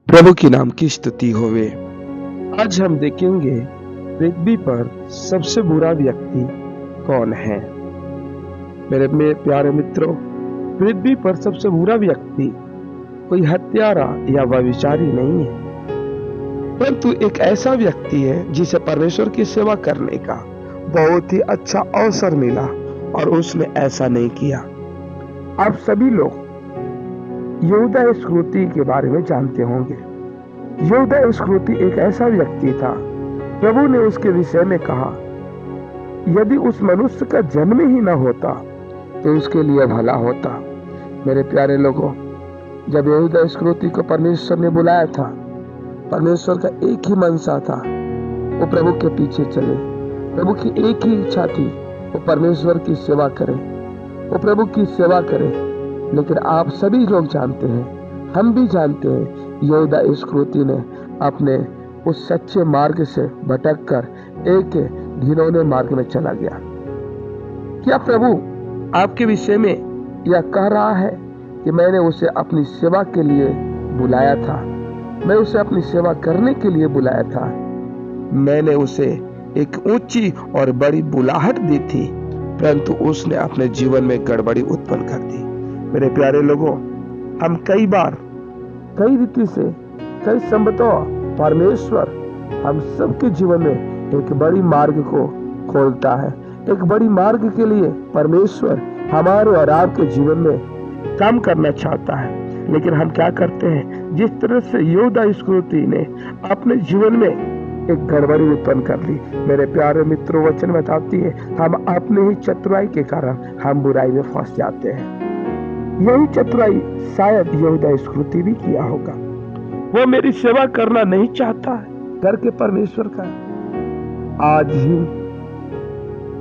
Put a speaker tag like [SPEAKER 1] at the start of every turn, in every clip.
[SPEAKER 1] प्रभु के नाम की स्तुति होवे। आज हम देखेंगे पृथ्वी पर सबसे बुरा व्यक्ति कौन है। मेरे प्यारे मित्रों, पृथ्वी पर सबसे बुरा व्यक्ति कोई हत्यारा या व्यभिचारी नहीं है, परंतु एक ऐसा व्यक्ति है जिसे परमेश्वर की सेवा करने का बहुत ही अच्छा अवसर मिला और उसने ऐसा नहीं किया। आप सभी लोग यहूदा इस्करियोती के बारे में जानते होंगे। यहूदा इस्करियोती एक ऐसा व्यक्ति था, प्रभु ने उसके विषय में कहा, यदि उस मनुष्य का जन्म ही न होता तो उसके लिए भला होता। मेरे प्यारे लोगों, जब यहूदा इस्करियोती को परमेश्वर ने बुलाया था, परमेश्वर का एक ही मनसा था, वो प्रभु के पीछे चले। प्रभु की एक ही इच्छा थी, वो परमेश्वर की सेवा करे, वो प्रभु की सेवा करे। लेकिन आप सभी लोग जानते हैं, हम भी जानते हैं, यहूदा इस्करियोती ने अपने उस सच्चे मार्ग से भटक कर एक घिनौने मार्ग में चला गया। क्या प्रभु आपके विषय में यह कह रहा है कि मैंने उसे अपनी सेवा के लिए बुलाया था, मैं उसे अपनी सेवा करने के लिए बुलाया था, मैंने उसे एक ऊंची और बड़ी बुलाहट दी थी, परंतु उसने अपने जीवन में गड़बड़ी उत्पन्न कर दी। मेरे प्यारे लोगों, हम कई बार कई रीति से कई संबतों परमेश्वर हम सबके जीवन में एक बड़ी मार्ग को खोलता है। एक बड़ी मार्ग के लिए परमेश्वर हमारे और आपके जीवन में काम करना चाहता है, लेकिन हम क्या करते हैं, जिस तरह से यहूदा इस्करियोती ने अपने जीवन में एक गड़बड़ी उत्पन्न कर ली। मेरे प्यारे मित्रों, वचन बताती है, हम अपने ही चतुराई के कारण हम बुराई में फंस जाते हैं। यही चतुराई शायद यहूदा इस्करियोती भी किया होगा। वो मेरी सेवा करना नहीं चाहता है करके परमेश्वर का। आज ही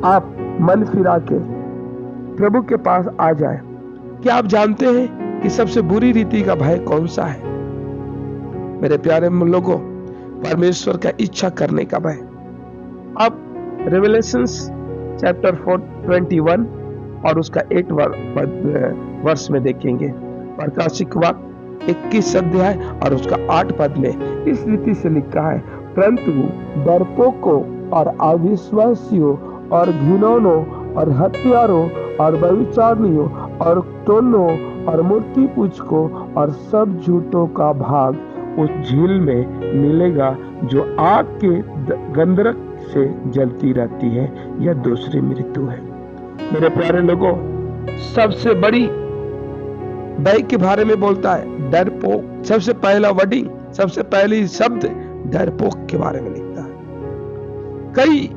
[SPEAKER 1] आप मन फिरा के प्रभु के पास आ जाए। क्या आप जानते हैं कि सबसे बुरी रीति का भय कौन सा है? मेरे प्यारे लोगों, परमेश्वर का इच्छा करने का भय। आप रेवलेशंस चैप्टर 21 और उसका 8 वर्ष में देखेंगे। प्रकाशिक वाक्य 21 अध्याय और उसका 8 पद में इस रीति से लिखा है, परंतु डरपोकों और अविश्वासियों और घिनौनों और हत्यारों और व्यभिचारियों और टोन्नों और मूर्ति पूजकों और सब झूठों का भाग उस झील में मिलेगा जो आग के गंधक से जलती रहती है। यह दूसरी मृत्यु है। मेरे प्यारे लोगों, सबसे बड़ी भय के बारे में बोलता है डरपोक। सबसे पहला वर्डिंग, सबसे पहली शब्द डरपोक के बारे में लिखता है। कई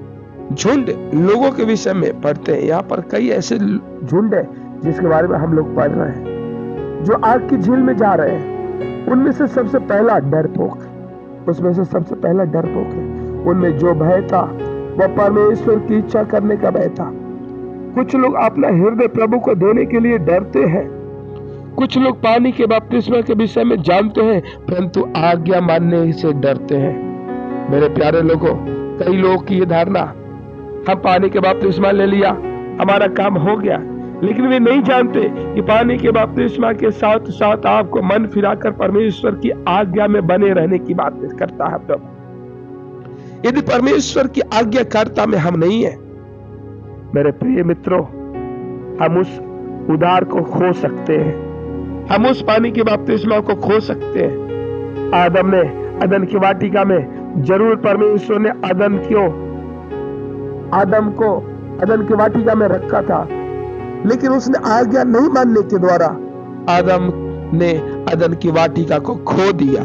[SPEAKER 1] झुंड लोगों के विषय में पढ़ते हैं। यहाँ पर कई ऐसे झुंड है जिसके बारे में हम लोग पढ़ रहे हैं, जो आग की झील में जा रहे हैं। उनमें से सबसे पहला डरपोक, उसमें से सबसे पहला डरपोक है। उनमें जो भय था वह परमेश्वर की इच्छा करने का भय था। कुछ लोग अपना हृदय प्रभु को देने के लिए डरते हैं। कुछ लोग पानी के बपतिस्मा के विषय में जानते हैं, परंतु आज्ञा मानने से डरते हैं। मेरे प्यारे लोगों, कई लोगों की ये धारणा, हम पानी के बपतिस्मा ले लिया, हमारा काम हो गया, लेकिन वे नहीं जानते कि पानी के बपतिस्मा के साथ साथ आपको मन फिराकर परमेश्वर की आज्ञा में बने रहने की बात करता है प्रभु। यदि परमेश्वर की आज्ञाकारिता में हम नहीं है, मेरे प्रिय मित्रों, हम उस उद्धार को खो सकते हैं, हम उस पानी के बपतिस्मा को खो सकते हैं। आदम ने अदन की वाटिका में, जरूर परमेश्वर ने आदम को अदन की वाटिका में रखा था, लेकिन उसने आज्ञा नहीं मानने के द्वारा आदम ने अदन की वाटिका को खो दिया।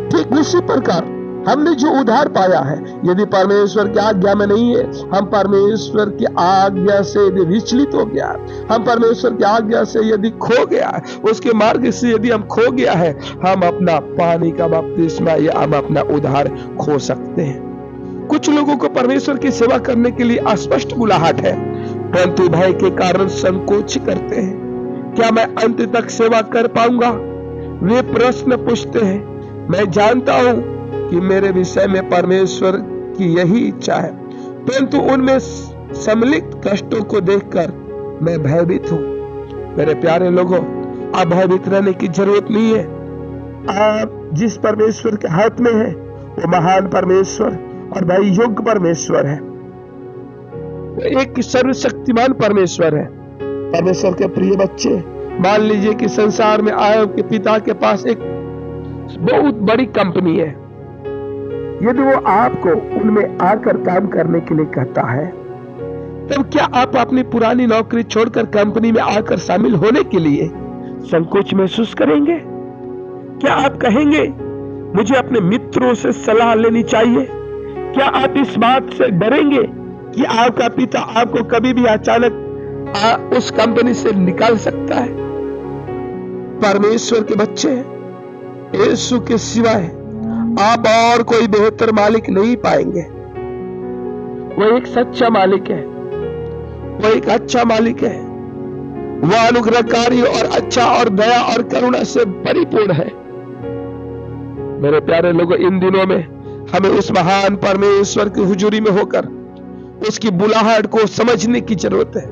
[SPEAKER 1] ठीक इसी प्रकार हमने जो उद्धार पाया है, यदि परमेश्वर की आज्ञा में नहीं है, हम परमेश्वर की आज्ञा से यदि विचलित हो गया, हम परमेश्वर की आज्ञा से यदि खो गया, उसके मार्ग से यदि हम खो गया है, हम अपना पानी का बपतिस्मा या हम अपना उद्धार खो सकते हैं। कुछ लोगों को परमेश्वर की सेवा करने के लिए अस्पष्ट बुलाहट है, परंतु भय के कारण संकोच करते हैं। क्या मैं अंत तक सेवा कर पाऊंगा? वे प्रश्न पूछते हैं। मैं जानता हूं कि मेरे विषय में परमेश्वर की यही इच्छा है, परंतु उनमें सम्मिलित कष्टों को देखकर मैं भयभीत हूं। मेरे प्यारे लोगों, अब भयभीत रहने की जरूरत नहीं है। आप जिस परमेश्वर के हाथ में है वो महान परमेश्वर और भाई योग्य परमेश्वर है, वो एक सर्वशक्तिमान परमेश्वर है। परमेश्वर के प्रिय बच्चे, मान लीजिए कि संसार में आपके पिता के पास एक बहुत बड़ी कंपनी है। यदि वो आपको उनमें आकर काम करने के लिए कहता है, तब क्या आप अपनी पुरानी नौकरी छोड़कर कंपनी में आकर शामिल होने के लिए संकोच महसूस करेंगे? क्या आप कहेंगे मुझे अपने मित्रों से सलाह लेनी चाहिए? क्या आप इस बात से डरेंगे कि आपका पिता आपको कभी भी अचानक उस कंपनी से निकाल सकता है? परमेश्वर के बच्चे, यीशु के सिवाय आप और कोई बेहतर मालिक नहीं पाएंगे। वो एक सच्चा मालिक है, वो एक अच्छा मालिक है, वह अनुग्रहकारी और अच्छा और दया और करुणा से परिपूर्ण है। मेरे प्यारे लोगों, इन दिनों में हमें उस महान परमेश्वर की हुजूरी में होकर उसकी बुलाहट को समझने की जरूरत है।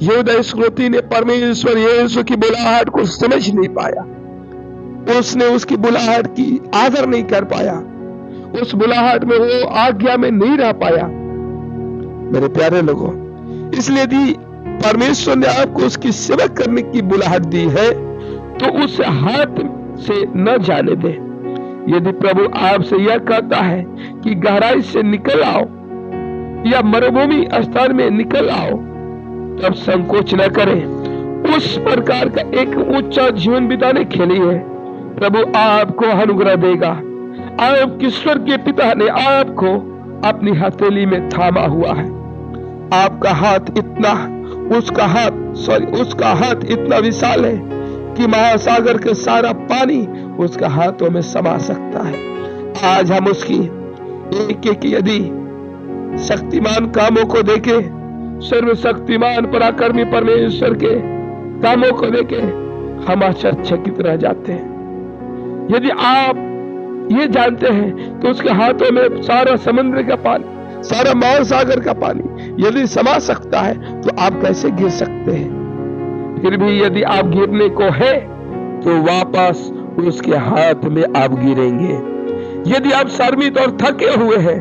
[SPEAKER 1] यहूदा इस्करियोती ने परमेश्वर यीशु की बुलाहट को समझ नहीं पाया, उसने उसकी बुलाहट की आदर नहीं कर पाया, उस बुलाहट में वो आज्ञा में नहीं रह पाया। मेरे प्यारे लोगों, इसलिए यदि परमेश्वर ने आपको उसकी सेवा करने की बुलाहट दी है तो उस हाथ से न जाने दे। यदि प्रभु आपसे यह कहता है कि गहराई से निकल आओ या मरुभूमि स्थान में निकल आओ, तब संकोच न करें। उस प्रकार का एक ऊंचा जीवन बिताने के लिए प्रभु आपको अनुग्रह देगा। आपके स्वर्गीय पिता ने आपको अपनी हथेली में थामा हुआ है। आपका हाथ इतना, उसका हाथ इतना विशाल है कि महासागर के सारा पानी उसका हाथों में समा सकता है। आज हम उसकी एक एक यदि शक्तिमान कामों को देखे, सर्वशक्तिमान पराक्रमी परमेश्वर के कामों को देखे, हम आश्चर्यचकित रह जाते हैं। यदि आप ये जानते हैं तो उसके हाथों में सारा समुद्र का पानी, सारा महासागर का पानी यदि समा सकता है तो आप कैसे गिर सकते हैं? फिर भी यदि आप गिरने को है तो वापस उसके हाथ में आप गिरेंगे। यदि आप शर्मित और थके हुए हैं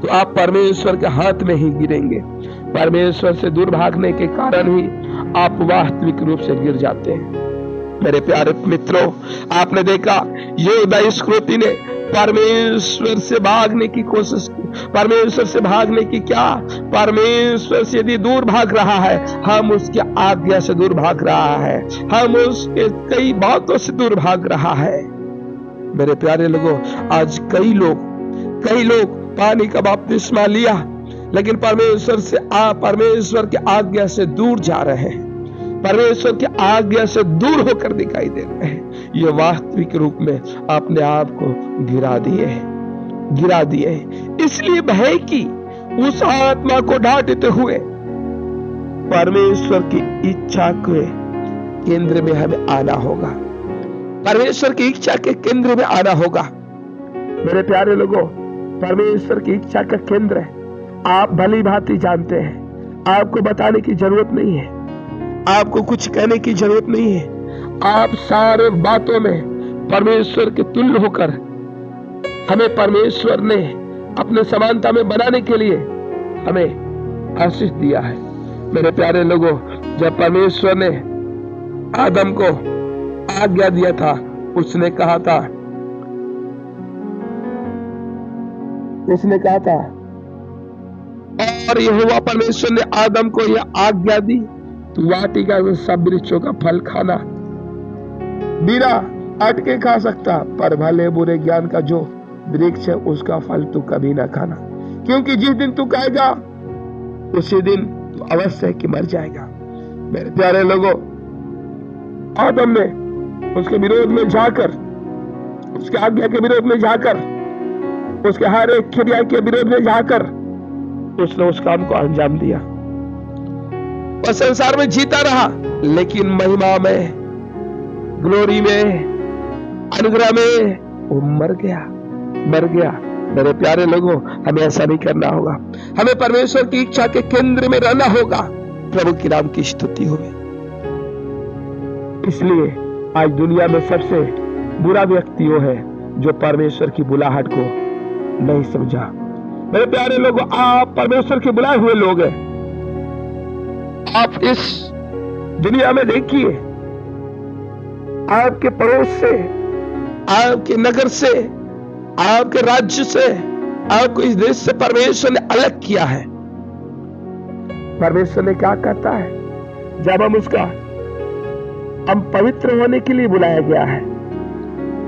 [SPEAKER 1] तो आप परमेश्वर के हाथ में ही गिरेंगे। परमेश्वर से दूर भागने के कारण ही आप वास्तविक रूप से गिर जाते हैं। मेरे प्यारे मित्रों, आपने देखा यहूदा इस्करियोती ने परमेश्वर से भागने की कोशिश की। परमेश्वर से भागने की क्या, परमेश्वर से यदि दूर भाग रहा है, हम उसकी आज्ञा से दूर भाग रहा है, हम उसके कई बातों से दूर भाग रहा है। मेरे प्यारे लोगों, आज कई लोग पानी का बपतिस्मा लिया लेकिन परमेश्वर की आज्ञा से दूर जा रहे हैं, परमेश्वर की आज्ञा से दूर होकर दिखाई दे रहे हैं। ये वास्तविक रूप में अपने आप को गिरा दिए। इसलिए भय की उस आत्मा को डांटते हुए परमेश्वर की इच्छा के केंद्र में हमें आना होगा। परमेश्वर की इच्छा के केंद्र में आना होगा। मेरे प्यारे लोगों, परमेश्वर की इच्छा का केंद्र है, आप भली भांति जानते हैं। आपको बताने की जरूरत नहीं है, आपको कुछ कहने की जरूरत नहीं है। आप सारे बातों में परमेश्वर के तुल्य होकर हमें परमेश्वर ने अपने समानता में बनाने के लिए हमें आशीष दिया है। मेरे प्यारे लोगों, जब परमेश्वर ने आदम को आज्ञा दिया था, उसने कहा था और यहोवा परमेश्वर ने आदम को यह आज्ञा दी, तू वाटिका में सब वृक्षों का फल खाना, बिना अटके खा सकता, पर भले बुरे ज्ञान का जो वृक्ष है उसका फल तू कभी ना खाना, क्योंकि जिस दिन तू खाएगा उसी दिन तू अवश्य कि मर जाएगा। मेरे प्यारे लोगों, आदम ने उसके विरोध में जाकर, उसके आज्ञा के विरोध में जाकर, उसके हर एक क्रिया के विरोध में जाकर उसने उस काम को अंजाम दिया और संसार में जीता रहा, लेकिन महिमा में, ग्लोरी में, अनुग्रह में वो मर गया। मेरे प्यारे लोगों, हमें ऐसा नहीं करना होगा। हमें परमेश्वर की इच्छा के केंद्र में रहना होगा। प्रभु की नाम की स्तुति हो। इसलिए आज दुनिया में सबसे बुरा व्यक्ति वो है जो परमेश्वर की बुलाहट को नहीं समझा। मेरे प्यारे लोगों, आप परमेश्वर के बुलाए हुए लोग हैं। आप इस दुनिया में देखिए, आपके पड़ोस से, आपके नगर से, आपके राज्य से, आपको इस देश से परमेश्वर ने अलग किया है। परमेश्वर ने क्या कहता है? जब हम पवित्र होने के लिए बुलाया गया है,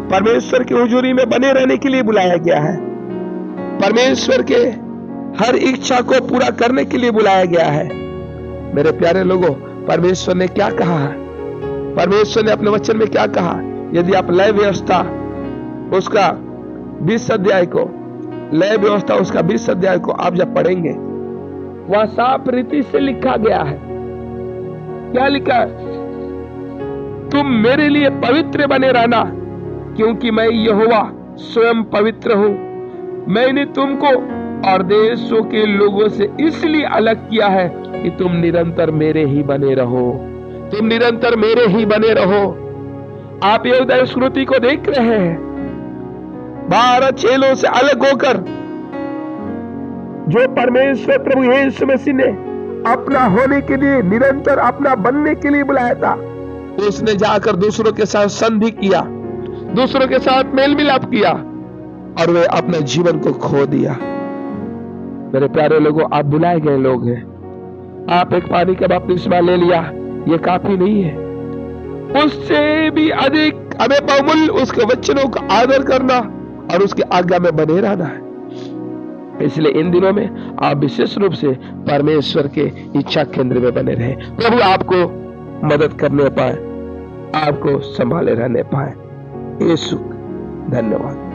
[SPEAKER 1] परमेश्वर की हुजूरी में बने रहने के लिए बुलाया गया है, परमेश्वर के हर इच्छा को पूरा करने के लिए बुलाया गया है। मेरे प्यारे लोगों, परमेश्वर ने क्या कहा है? परमेश्वर ने अपने वचन में क्या कहा? यदि आप लय व्यवस्था उसका 20 अध्याय को, लय व्यवस्था उसका 20 अध्याय को आप जब पढ़ेंगे, वह साफ रीति से लिखा गया है। क्या लिखा है? तुम मेरे लिए पवित्र बने रहना, क्योंकि मैं यहोवा स्वयं पवित्र हूं। मैंने तुमको और देशों के लोगों से इसलिए अलग किया है कि तुम निरंतर मेरे ही बने रहो। तुम निरंतर मेरे ही बने रहो। आप यहूदा संस्कृति को देख रहे हैं, 12 चेलों से अलग होकर जो परमेश्वर प्रभु यीशु मसीह ने अपना होने के लिए, निरंतर अपना बनने के लिए बुलाया था, उसने जाकर दूसरों के साथ संधि किया, दूसरों के साथ मेल मिलाप किया और वे अपने जीवन को खो दिया। मेरे प्यारे लोगों, आप बुलाए गए लोग हैं। आप एक पानी का बपतिस्मा ले लिया, ये काफी नहीं है। उससे भी अधिक हमें बहुमूल्य उसके वचनों का आदर करना और उसके आज्ञा में बने रहना है। इसलिए इन दिनों में आप विशेष रूप से परमेश्वर के इच्छा केंद्र में बने रहे। प्रभु आपको मदद करने पाए, आपको संभाले रहने पाए। यीशु धन्यवाद।